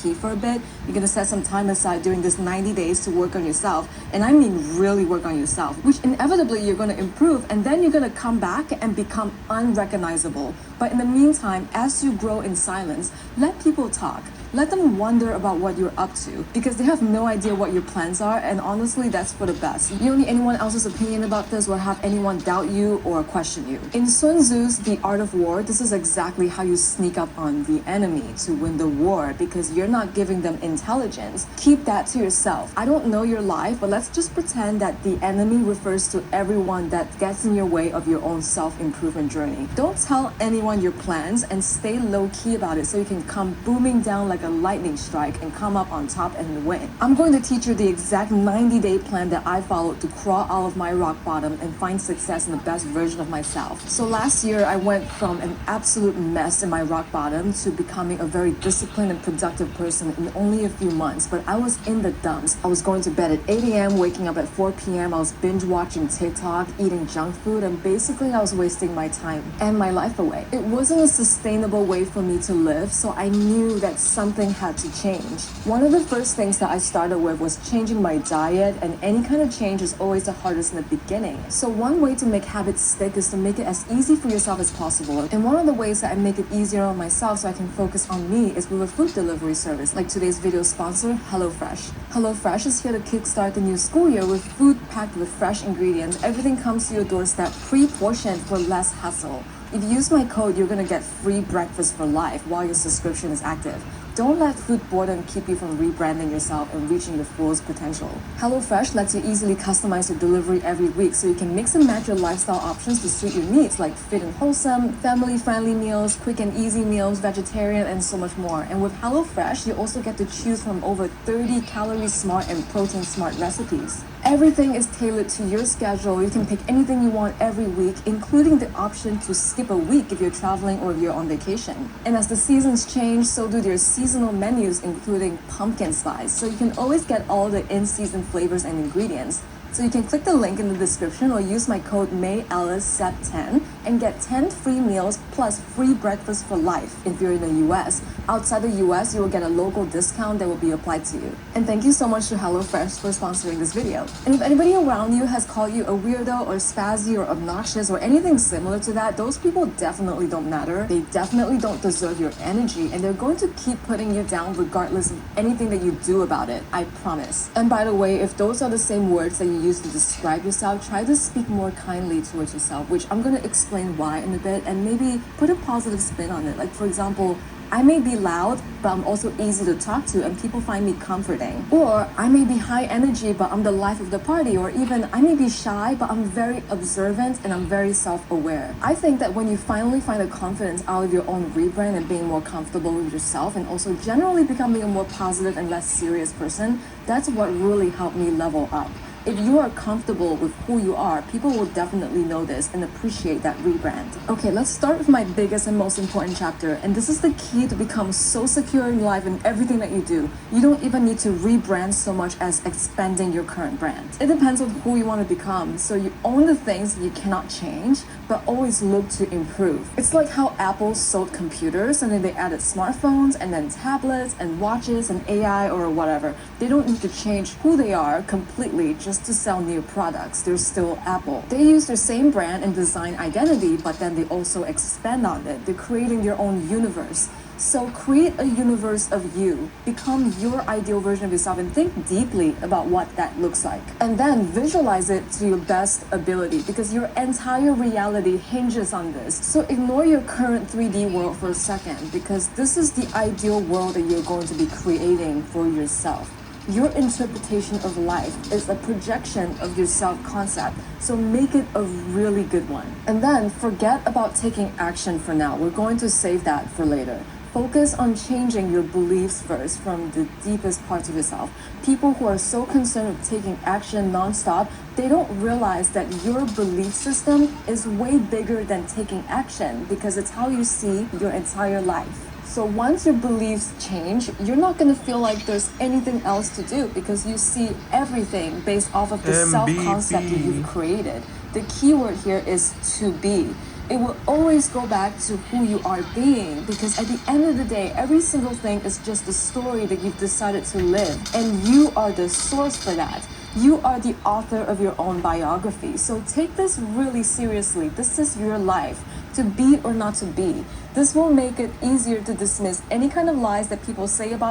key for a bit. You're gonna set some time aside during this 90 days to work on yourself. And I mean really work on yourself, which inevitably you're gonna improve, and then you're gonna come back and become unrecognizable. But in the meantime, as you grow in silence, let people talk. Let them wonder about what you're up to, because they have no idea what your plans are, and honestly, that's for the best. You don't need anyone else's opinion about this or have anyone doubt you or question you. In Sun Tzu's The Art of War, this is exactly how you sneak up on the enemy to win the war, because you're not giving them intelligence. Keep that to yourself. I don't know your life, but let's just pretend that the enemy refers to everyone that gets in your way of your own self-improvement journey. Don't tell anyone your plans and stay low-key about it so you can come booming down like a lightning strike and come up on top and win. I'm going to teach you the exact 90-day plan that I followed to crawl out of my rock bottom and find success in the best version of myself. So last year, I went from an absolute mess in my rock bottom to becoming a very disciplined and productive person in only a few months, but I was in the dumps. I was going to bed at 8 a.m., waking up at 4 p.m. I was binge watching TikTok, eating junk food, and basically I was wasting my time and my life away. It wasn't a sustainable way for me to live, so I knew that something had to change. One of the first things that I started with was changing my diet, and any kind of change is always the hardest in the beginning. So one way to make habits stick is to make it as easy for yourself as possible. And one of the ways that I make it easier on myself so I can focus on me is with a food delivery service, like today's video sponsor, HelloFresh. HelloFresh is here to kickstart the new school year with food packed with fresh ingredients. Everything comes to your doorstep pre-portioned for less hassle. If you use my code, you're gonna get free breakfast for life while your subscription is active. Don't let food boredom keep you from rebranding yourself and reaching your fullest potential. HelloFresh lets you easily customize your delivery every week so you can mix and match your lifestyle options to suit your needs, like fit and wholesome, family-friendly meals, quick and easy meals, vegetarian, and so much more. And with HelloFresh, you also get to choose from over 30 calorie-smart and protein-smart recipes. Everything is tailored to your schedule. You can pick anything you want every week, including the option to skip a week if you're traveling or if you're on vacation. And as the seasons change, so do their seasonal menus, including pumpkin spice. So you can always get all the in-season flavors and ingredients. So you can click the link in the description or use my code MayAliceSep10 and get 10 free meals plus free breakfast for life if you're in the US. Outside the US, you will get a local discount that will be applied to you. And thank you so much to HelloFresh for sponsoring this video. And if anybody around you has called you a weirdo or spazzy or obnoxious or anything similar to that, those people definitely don't matter. They definitely don't deserve your energy, and they're going to keep putting you down regardless of anything that you do about it. I promise. And by the way, if those are the same words that you use to describe yourself, try to speak more kindly towards yourself, which I'm going to explain why in a bit, and maybe put a positive spin on it. Like, for example, I may be loud, but I'm also easy to talk to and people find me comforting. Or I may be high energy, but I'm the life of the party. Or even I may be shy, but I'm very observant and I'm very self-aware. I think that when you finally find a confidence out of your own rebrand and being more comfortable with yourself and also generally becoming a more positive and less serious person, that's what really helped me level up. If you are comfortable with who you are, people will definitely notice and appreciate that rebrand. Okay, let's start with my biggest and most important chapter. And this is the key to become so secure in life in everything that you do. You don't even need to rebrand so much as expanding your current brand. It depends on who you want to become. So you own the things you cannot change, but always look to improve. It's like how Apple sold computers and then they added smartphones and then tablets and watches and AI or whatever. They don't need to change who they are completely just to sell new products. They're still Apple. They use their same brand and design identity, but then they also expand on it. They're creating their own universe. So create a universe of you. Become your ideal version of yourself and think deeply about what that looks like. And then visualize it to your best ability, because your entire reality hinges on this. So ignore your current 3D world for a second, because this is the ideal world that you're going to be creating for yourself. Your interpretation of life is a projection of your self-concept, so make it a really good one. And then forget about taking action for now. We're going to save that for later. Focus on changing your beliefs first from the deepest parts of yourself. People who are so concerned with taking action nonstop, they don't realize that your belief system is way bigger than taking action, because it's how you see your entire life. So once your beliefs change, you're not going to feel like there's anything else to do, because you see everything based off of the self-concept that you've created. The key word here is to be. It will always go back to who you are being, because at the end of the day, every single thing is just the story that you've decided to live, and you are the source for that. You are the author of your own biography. So take this really seriously. This is your life, to be or not to be. This will make it easier to dismiss any kind of lies that people say about